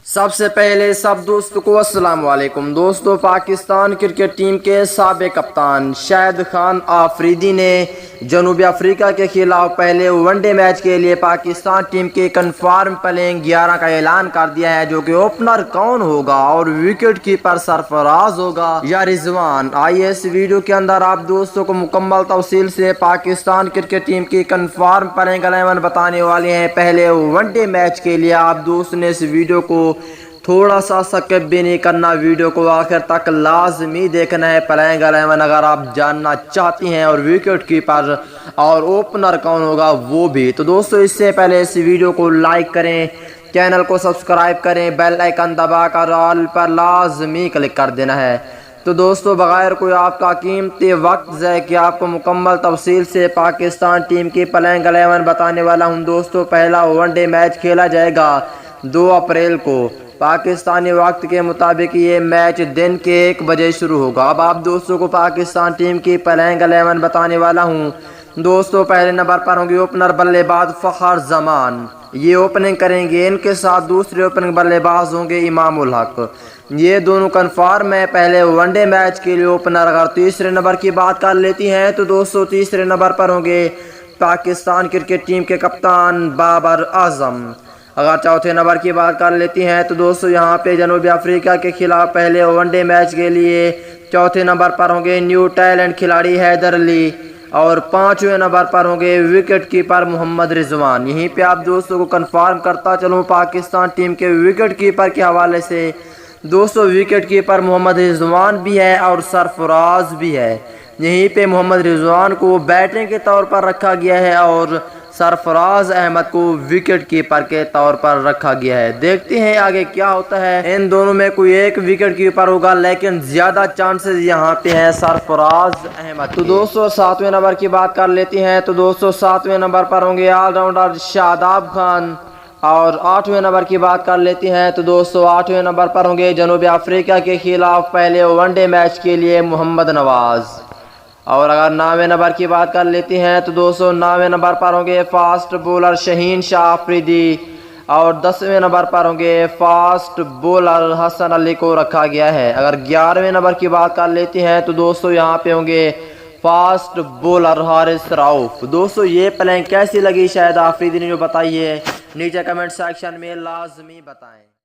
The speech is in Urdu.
سب سے پہلے سب دوستوں کو السلام علیکم دوستوں۔ پاکستان کرکٹ ٹیم کے سابق کپتان شاہد خان آفریدی نے جنوبی افریقہ کے خلاف پہلے ون ڈے میچ کے لیے پاکستان ٹیم کے کنفرم پلینگ 11 کا اعلان کر دیا ہے، جو کہ اوپنر کون ہوگا اور وکٹ کیپر سرفراز ہوگا یا رضوان۔ آئیے اس ویڈیو کے اندر آپ دوستوں کو مکمل تفصیل سے پاکستان کرکٹ ٹیم کی کنفرم پلینگ 11 بتانے والے ہیں۔ پہلے ون ڈے میچ کے لیے آپ دوستوں نے اس ویڈیو کو تھوڑا سا سکپ بھی نہیں کرنا، ویڈیو کو آخر تک لازمی دیکھنا ہے۔ پلینگ 11 اگر آپ جاننا چاہتی ہیں اور وکٹ کیپر اور اوپنر کون ہوگا وہ بھی، تو دوستو اس سے پہلے اس ویڈیو کو لائک کریں، چینل کو سبسکرائب کریں، بیل آئیکن دبا کر آل پر لازمی کلک کر دینا ہے۔ تو دوستو بغیر کوئی آپ کا قیمتی وقت ضائع کیے آپ کو مکمل تفصیل سے پاکستان ٹیم کی پلینگ 11 بتانے والا ہوں۔ دوستو پہلا ون ڈے میچ کھیلا جائے گا 2 اپریل کو پاکستانی وقت کے مطابق۔ یہ میچ دن کے 1 بجے شروع ہوگا۔ اب آپ دوستوں کو پاکستان ٹیم کی پلینگ 11 بتانے والا ہوں۔ دوستو پہلے نمبر پر ہوں گے اوپنر بلے باز فخر زمان، یہ اوپننگ کریں گے۔ ان کے ساتھ دوسرے اوپننگ بلے باز ہوں گے امام الحق، یہ دونوں کنفرم ہے پہلے ون ڈے میچ کے لیے اوپنر۔ اگر تیسرے نمبر کی بات کر لیتی ہیں تو دوستو تیسرے نمبر پر ہوں گے پاکستان کرکٹ ٹیم کے کپتان بابر اعظم۔ اگر چوتھے نمبر کی بات کر لیتی ہیں تو دوستو یہاں پہ جنوبی افریقہ کے خلاف پہلے ون ڈے میچ کے لیے چوتھے نمبر پر ہوں گے نیو ٹیلنٹ کھلاڑی حیدر علی، اور 5ویں نمبر پر ہوں گے وکٹ کیپر محمد رضوان۔ یہیں پہ آپ دوستوں کو کنفرم کرتا چلوں پاکستان ٹیم کے وکٹ کیپر کے حوالے سے، دوستو وکٹ کیپر محمد رضوان بھی ہے اور سرفراز بھی ہے۔ یہیں پہ محمد رضوان کو بیٹنگ کے طور پر رکھا گیا ہے اور سرفراز احمد کو وکٹ کیپر کے طور پر رکھا گیا ہے۔ دیکھتے ہیں آگے کیا ہوتا ہے، ان دونوں میں کوئی ایک وکٹ کیپر ہوگا لیکن زیادہ چانسز یہاں پہ ہیں سرفراز احمد۔ تو دوستو 7ویں نمبر کی بات کر لیتے ہیں تو دوستو 7ویں نمبر پر ہوں گے آل راؤنڈر شاداب خان، اور 8ویں نمبر کی بات کر لیتے ہیں تو دوستو 8ویں نمبر پر ہوں گے جنوبی افریقہ کے خلاف پہلے ون ڈے میچ کے لیے محمد نواز۔ اور اگر 9ویں نمبر کی بات کر لیتے ہیں تو دوستو 9ویں نمبر پر ہوں گے فاسٹ بولر شہین شاہ آفریدی، اور 10ویں نمبر پر ہوں گے فاسٹ بولر حسن علی کو رکھا گیا ہے۔ اگر 11ویں نمبر کی بات کر لیتے ہیں تو دوستو یہاں پہ ہوں گے فاسٹ بولر حارث رؤف۔ دوستو یہ پلینگ کیسی لگی شاہد آفریدی نے جو بتائی ہے نیچے کمنٹ سیکشن میں لازمی بتائیں۔